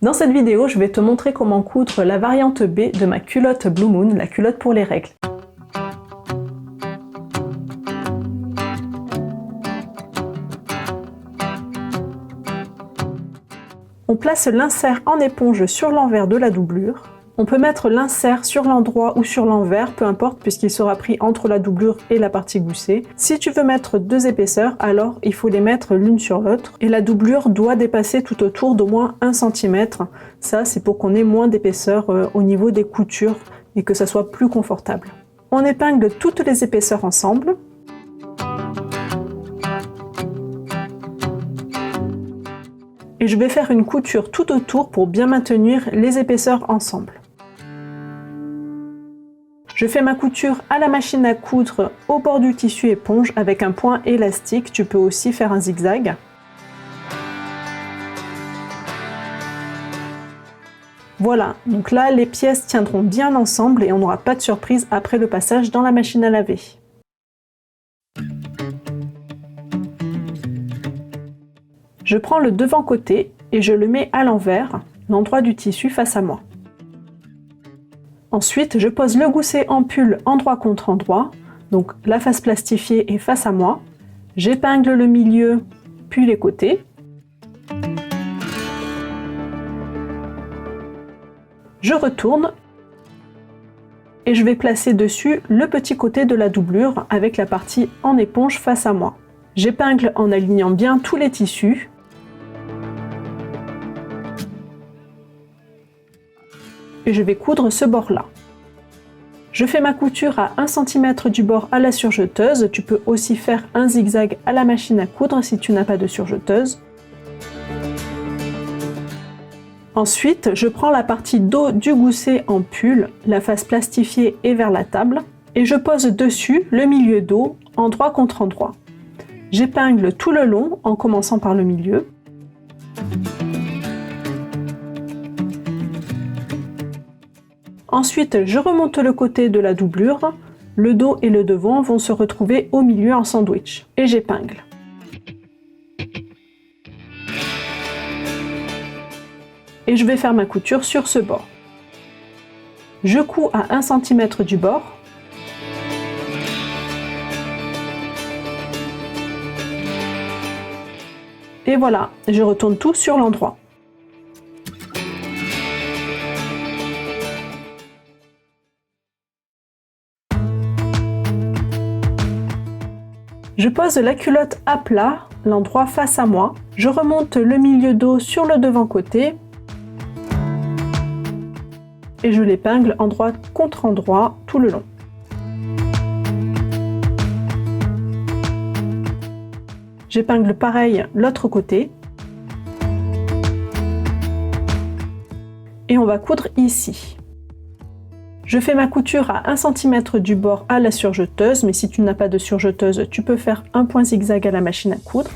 Dans cette vidéo, je vais te montrer comment coudre la variante B de ma culotte Blue Moon, la culotte pour les règles. On place l'insert en éponge sur l'envers de la doublure. On peut mettre l'insert sur l'endroit ou sur l'envers, peu importe, puisqu'il sera pris entre la doublure et la partie goussée. Si tu veux mettre deux épaisseurs, alors il faut les mettre l'une sur l'autre. Et la doublure doit dépasser tout autour d'au moins 1 cm. Ça, c'est pour qu'on ait moins d'épaisseur au niveau des coutures et que ça soit plus confortable. On épingle toutes les épaisseurs ensemble. Et je vais faire une couture tout autour pour bien maintenir les épaisseurs ensemble. Je fais ma couture à la machine à coudre au bord du tissu éponge avec un point élastique. Tu peux aussi faire un zigzag. Voilà, donc là les pièces tiendront bien ensemble et on n'aura pas de surprise après le passage dans la machine à laver. Je prends le devant-côté et je le mets à l'envers, l'endroit du tissu face à moi. Ensuite, je pose le gousset en pull endroit contre endroit, donc la face plastifiée est face à moi. J'épingle le milieu, puis les côtés. Je retourne et je vais placer dessus le petit côté de la doublure avec la partie en éponge face à moi. J'épingle en alignant bien tous les tissus. Et je vais coudre ce bord-là. Je fais ma couture à 1 cm du bord à la surjeteuse. Tu peux aussi faire un zigzag à la machine à coudre si tu n'as pas de surjeteuse. Ensuite, je prends la partie dos du gousset en pull, la face plastifiée et vers la table, et je pose dessus le milieu dos, endroit contre endroit. J'épingle tout le long en commençant par le milieu. Ensuite, je remonte le côté de la doublure, le dos et le devant vont se retrouver au milieu en sandwich, et j'épingle. Et je vais faire ma couture sur ce bord. Je couds à 1 cm du bord. Et voilà, je retourne tout sur l'endroit. Je pose la culotte à plat, l'endroit face à moi. Je remonte le milieu dos sur le devant-côté. Et je l'épingle endroit contre endroit tout le long. J'épingle pareil l'autre côté. Et on va coudre ici. Je fais ma couture à 1 cm du bord à la surjeteuse, mais si tu n'as pas de surjeteuse, tu peux faire un point zigzag à la machine à coudre.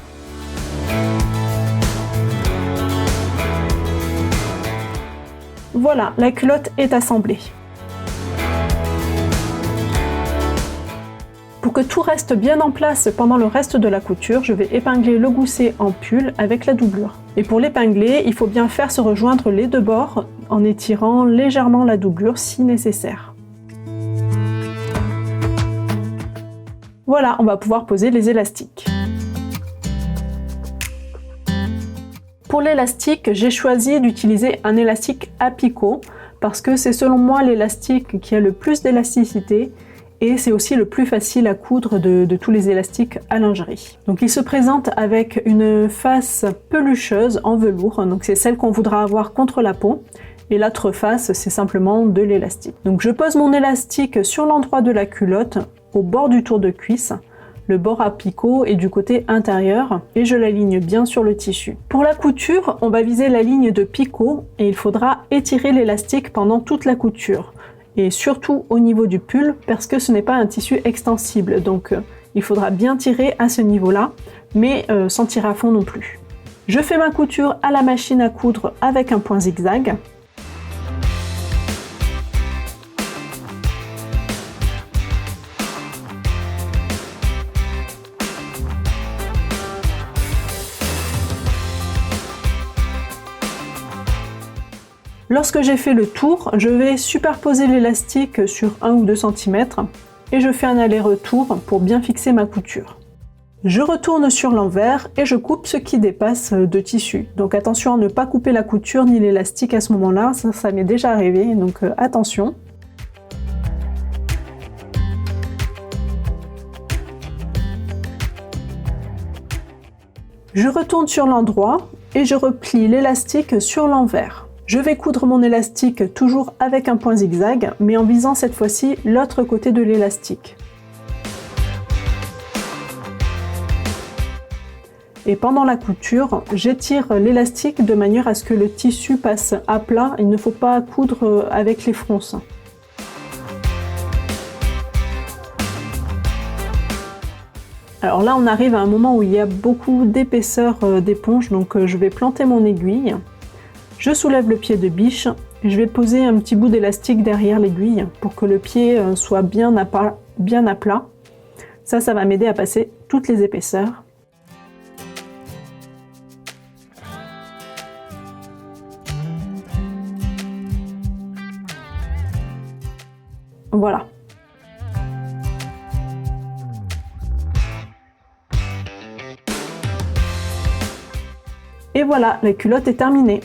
Voilà, la culotte est assemblée. Pour que tout reste bien en place pendant le reste de la couture, je vais épingler le gousset en pull avec la doublure. Et pour l'épingler, il faut bien faire se rejoindre les deux bords en étirant légèrement la doublure si nécessaire. Voilà, on va pouvoir poser les élastiques. Pour l'élastique, j'ai choisi d'utiliser un élastique à picot parce que c'est selon moi l'élastique qui a le plus d'élasticité et c'est aussi le plus facile à coudre de tous les élastiques à lingerie. Donc il se présente avec une face pelucheuse en velours, donc c'est celle qu'on voudra avoir contre la peau, et l'autre face c'est simplement de l'élastique. Donc je pose mon élastique sur l'endroit de la culotte, au bord du tour de cuisse. Le bord à picot est du côté intérieur et je l'aligne bien sur le tissu. Pour la couture, on va viser la ligne de picot et il faudra étirer l'élastique pendant toute la couture. Et surtout au niveau du pull parce que ce n'est pas un tissu extensible. Donc il faudra bien tirer à ce niveau-là, mais sans tirer à fond non plus. Je fais ma couture à la machine à coudre avec un point zigzag. Lorsque j'ai fait le tour, je vais superposer l'élastique sur 1 ou 2 cm et je fais un aller-retour pour bien fixer ma couture. Je retourne sur l'envers et je coupe ce qui dépasse de tissu. Donc attention à ne pas couper la couture ni l'élastique à ce moment-là, ça m'est déjà arrivé, donc attention. Je retourne sur l'endroit et je replie l'élastique sur l'envers. Je vais coudre mon élastique toujours avec un point zigzag, mais en visant cette fois-ci l'autre côté de l'élastique. Et pendant la couture, j'étire l'élastique de manière à ce que le tissu passe à plat. Il ne faut pas coudre avec les fronces. Alors là, on arrive à un moment où il y a beaucoup d'épaisseur d'éponge, donc je vais planter mon aiguille. Je soulève le pied de biche et je vais poser un petit bout d'élastique derrière l'aiguille pour que le pied soit bien à plat. Ça va m'aider à passer toutes les épaisseurs. Voilà. Et voilà, la culotte est terminée.